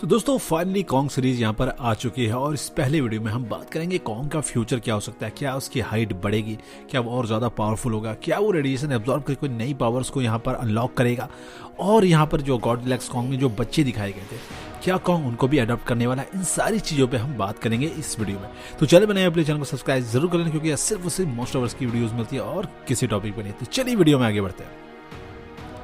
तो दोस्तों finally Kong series यहाँ पर आ चुकी है और इस पहले वीडियो में हम बात करेंगे कॉन्ग का फ्यूचर क्या हो सकता है। क्या उसकी हाइट बढ़ेगी, क्या वो और ज़्यादा पावरफुल होगा, क्या वो रेडिएशन एब्जॉर्ब करके कोई नई पावर्स को यहाँ पर अनलॉक करेगा, और यहाँ पर जो गॉडजिला एक्स कॉन्ग में जो बच्चे दिखाए गए थे क्या कॉन्ग उनको भी अडॉप्ट करने वाला है। इन सारी चीज़ों पर हम बात करेंगे इस वीडियो में। तो चले बनाए अपने चैनल को सब्सक्राइब जरूर कर लेना, क्योंकि सिर्फ और सिर्फ मोस्ट ऑवर्स की वीडियोज़ मिलती है और किसी टॉपिक पर नहीं। तो चलिए वीडियो में आगे बढ़ते हैं।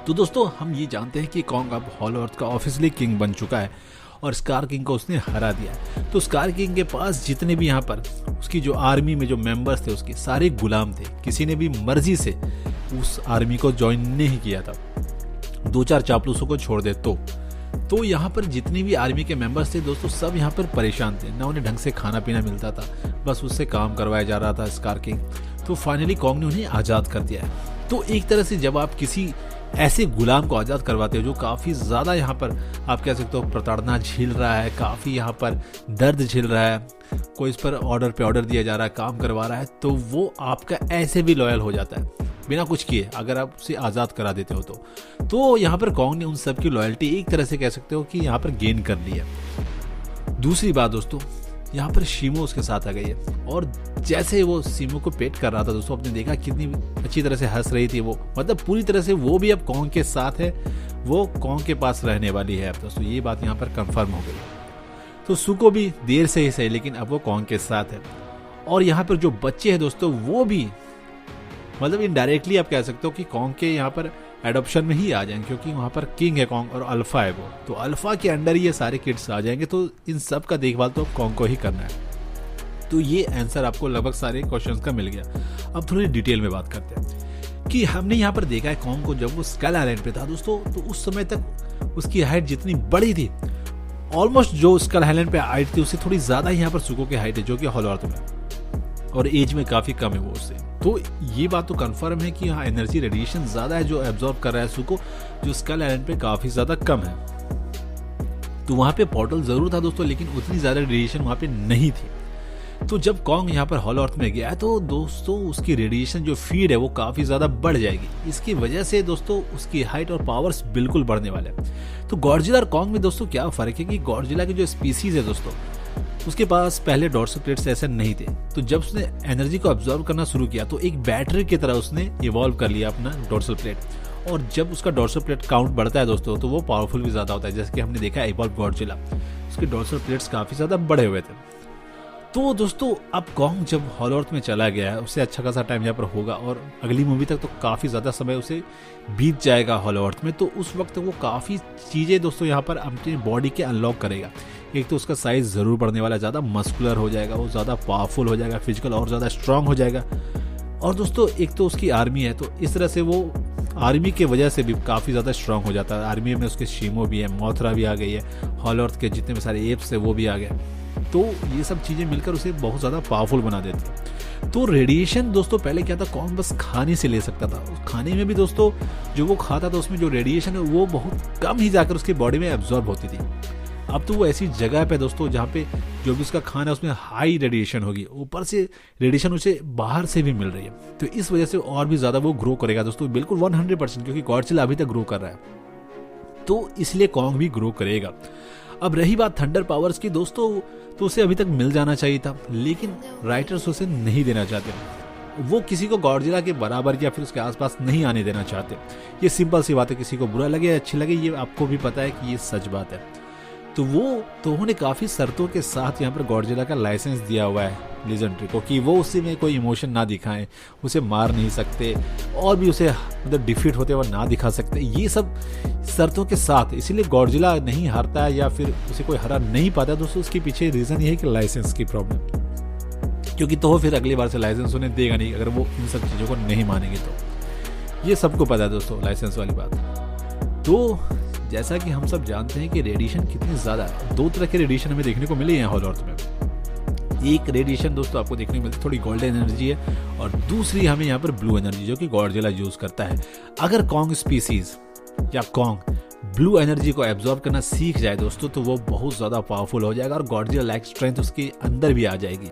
तो दोस्तों हम ये जानते हैं कि कॉन्ग अब हॉलो अर्थ का ऑफिशियली किंग बन चुका है और स्कार किंग को उसने हरा दिया है। तो स्कार किंग के पास जितने भी यहाँ पर उसकी जो आर्मी में जो मेंबर्स थे उसके सारे गुलाम थे। किसी ने भी मर्जी से उस आर्मी को ज्वाइन नहीं किया था, दो चार चापलूसों को छोड़ दे तो यहाँ पर जितने भी आर्मी के मेंबर्स थे दोस्तों सब यहाँ पर परेशान थे। ना उन्हें ढंग से खाना पीना मिलता था, बस उससे काम करवाया जा रहा था स्कार किंग। तो फाइनली कॉन्ग ने उन्हें आज़ाद कर दिया है। तो एक तरह से जब आप किसी ऐसे गुलाम को आज़ाद करवाते हो जो काफ़ी ज़्यादा यहाँ पर आप कह सकते हो प्रताड़ना झेल रहा है, काफ़ी यहाँ पर दर्द झेल रहा है, कोई इस पर ऑर्डर पे ऑर्डर दिया जा रहा है, काम करवा रहा है, तो वो आपका ऐसे भी लॉयल हो जाता है बिना कुछ किए अगर आप उसे आज़ाद करा देते हो तो यहाँ पर कॉन्ग ने उन सब की लॉयल्टी एक तरह से कह सकते हो कि यहाँ पर गेन कर ली है। दूसरी बात दोस्तों, यहाँ पर शीमो उसके साथ आ गई है और जैसे वो शीमो को पेट कर रहा था दोस्तों, आपने देखा कितनी अच्छी तरह से हंस रही थी वो, मतलब पूरी तरह से वो भी अब कॉन्ग के साथ है, वो कॉन्ग के पास रहने वाली है दोस्तों। ये बात यहाँ पर कंफर्म हो गई। तो सुको भी देर से ही सही लेकिन अब वो कॉन्ग के साथ है। और यहाँ पर जो बच्चे हैं दोस्तों वो भी मतलब इनडायरेक्टली आप कह सकते हो कि कॉन्ग के यहाँ पर एडॉप्शन में ही आ जाएंगे, क्योंकि वहाँ पर किंग है कॉन्ग और अल्फा है वो, तो अल्फा के अंडर ही ये सारे किड्स आ जाएंगे। तो इन सब का देखभाल तो कॉन्ग को ही करना है। तो ये आंसर आपको लगभग सारे क्वेश्चंस का मिल गया। अब थोड़ी डिटेल में बात करते हैं कि हमने यहाँ पर देखा है कॉन्ग को जब वो स्कल आइलैंड पे था दोस्तों, तो उस समय तक उसकी हाइट जितनी बड़ी थी, ऑलमोस्ट जो स्कल आइलैंड पे हाइट थी उससे थोड़ी ज्यादा यहाँ पर सुको की हाइट है, जो कि हॉलो अर्थ में, और एज में काफी कम है वो उससे। तो ये बात तो कंफर्म है कि यहाँ एनर्जी रेडिएशन ज्यादा है जो एब्जॉर्ब कर रहा है सुको, जो स्कल आइलैंड पे काफी ज्यादा कम है। तो वहां पे पोर्टल जरूर था दोस्तों, लेकिन उतनी ज्यादा रेडिएशन वहां पे नहीं थी। तो जब कॉन्ग यहाँ पर हॉलो अर्थ में गया तो दोस्तों उसकी रेडिएशन जो फीड है वो काफी ज्यादा बढ़ जाएगी। इसकी वजह से दोस्तों उसकी हाइट और पावर्स बिल्कुल बढ़ने वाले हैं। तो गॉडजिला और कॉन्ग में दोस्तों क्या फर्क है कि गॉडजिला की जो स्पीसीज है दोस्तों उसके पास पहले डॉर्सल प्लेट्स ऐसे नहीं थे। तो जब उसने एनर्जी को अब्जॉर्व करना शुरू किया तो एक बैटरी की तरह उसने इवॉल्व कर लिया अपना डॉर्सल प्लेट, और जब उसका डॉर्सल प्लेट काउंट बढ़ता है दोस्तों तो वो पावरफुल भी ज्यादा होता है। जैसे कि हमने देखा इवॉल्व गॉडजिला, उसके डॉर्सल प्लेट्स काफी ज्यादा बड़े हुए थे। तो दोस्तों अब कॉन्ग जब हॉलो अर्थ में चला गया है उससे अच्छा खासा टाइम यहाँ पर होगा और अगली मूवी तक तो काफ़ी ज़्यादा समय उसे बीत जाएगा हॉलो अर्थ में। तो उस वक्त वो काफ़ी चीज़ें दोस्तों यहाँ पर अपनी बॉडी के अनलॉक करेगा। एक तो उसका साइज़ ज़रूर बढ़ने वाला, ज़्यादा मस्कुलर हो जाएगा, वो ज़्यादा पावरफुल हो जाएगा, फिजिकल और ज़्यादा स्ट्रांग हो जाएगा। और दोस्तों एक तो उसकी आर्मी है, तो इस तरह से वो आर्मी की वजह से भी काफ़ी ज़्यादा स्ट्रांग हो जाता है। आर्मी में उसके शीमो भी है, मोथरा भी आ गई है, हॉलो अर्थ के जितने भी सारे एप्स है वो भी आ गए। तो ये सब चीज़ें मिलकर उसे बहुत ज़्यादा पावरफुल बना देती है। तो रेडिएशन दोस्तों पहले क्या था, कॉन्ग बस खाने से ले सकता था। उस खाने में भी दोस्तों जो वो खाता था उसमें जो रेडिएशन है वो बहुत कम ही जाकर उसकी बॉडी में एब्जॉर्ब होती थी। अब तो वो ऐसी जगह पे दोस्तों जहाँ पे जो भी उसका खाना है उसमें हाई रेडिएशन होगी, ऊपर से रेडिएशन उसे बाहर से भी मिल रही है। तो इस वजह से और भी ज़्यादा वो ग्रो करेगा दोस्तों, बिल्कुल 100%, क्योंकि गॉडजिला अभी तक ग्रो कर रहा है तो इसलिए कॉन्ग भी ग्रो करेगा। अब रही बात थंडर पावर्स की दोस्तों, तो उसे अभी तक मिल जाना चाहिए था, लेकिन राइटर्स उसे नहीं देना चाहते। वो किसी को गॉडजिला के बराबर या फिर उसके आसपास नहीं आने देना चाहते। ये सिंपल सी बात है, किसी को बुरा लगे अच्छी लगे ये आपको भी पता है कि ये सच बात है। तो उन्होंने काफ़ी शर्तों के साथ यहाँ पर गॉडजिला का लाइसेंस दिया हुआ है लीजेंड्री को कि वो उसी में कोई इमोशन ना दिखाएं, उसे मार नहीं सकते और भी उसे मतलब डिफीट होते हुए ना दिखा सकते, ये सब शर्तों के साथ। इसीलिए गॉडजिला नहीं हारता है या फिर उसे कोई हरा नहीं पाता दोस्तों, उसके पीछे रीज़न ये है कि लाइसेंस की प्रॉब्लम, क्योंकि तो फिर अगली बार से लाइसेंस उन्हें देगा नहीं अगर वो इन सब चीज़ों को नहीं मानेंगे। तो ये सबको पता है दोस्तों लाइसेंस वाली बात। तो जैसा कि हम सब जानते हैं कि रेडिएशन कितनी ज़्यादा है, दो तरह के रेडिएशन हमें देखने को मिले हैं हॉलो अर्थ में। एक रेडिएशन दोस्तों आपको देखने को मिलती है थोड़ी गोल्डन एनर्जी है, और दूसरी हमें यहाँ पर ब्लू एनर्जी जो कि गॉडजिला यूज करता है। अगर कॉन्ग स्पीसीज या कॉन्ग ब्लू एनर्जी को एब्जॉर्ब करना सीख जाए दोस्तों तो वो बहुत ज़्यादा पावरफुल हो जाएगा और गॉडजिला लाइक स्ट्रेंथ उसके अंदर भी आ जाएगी।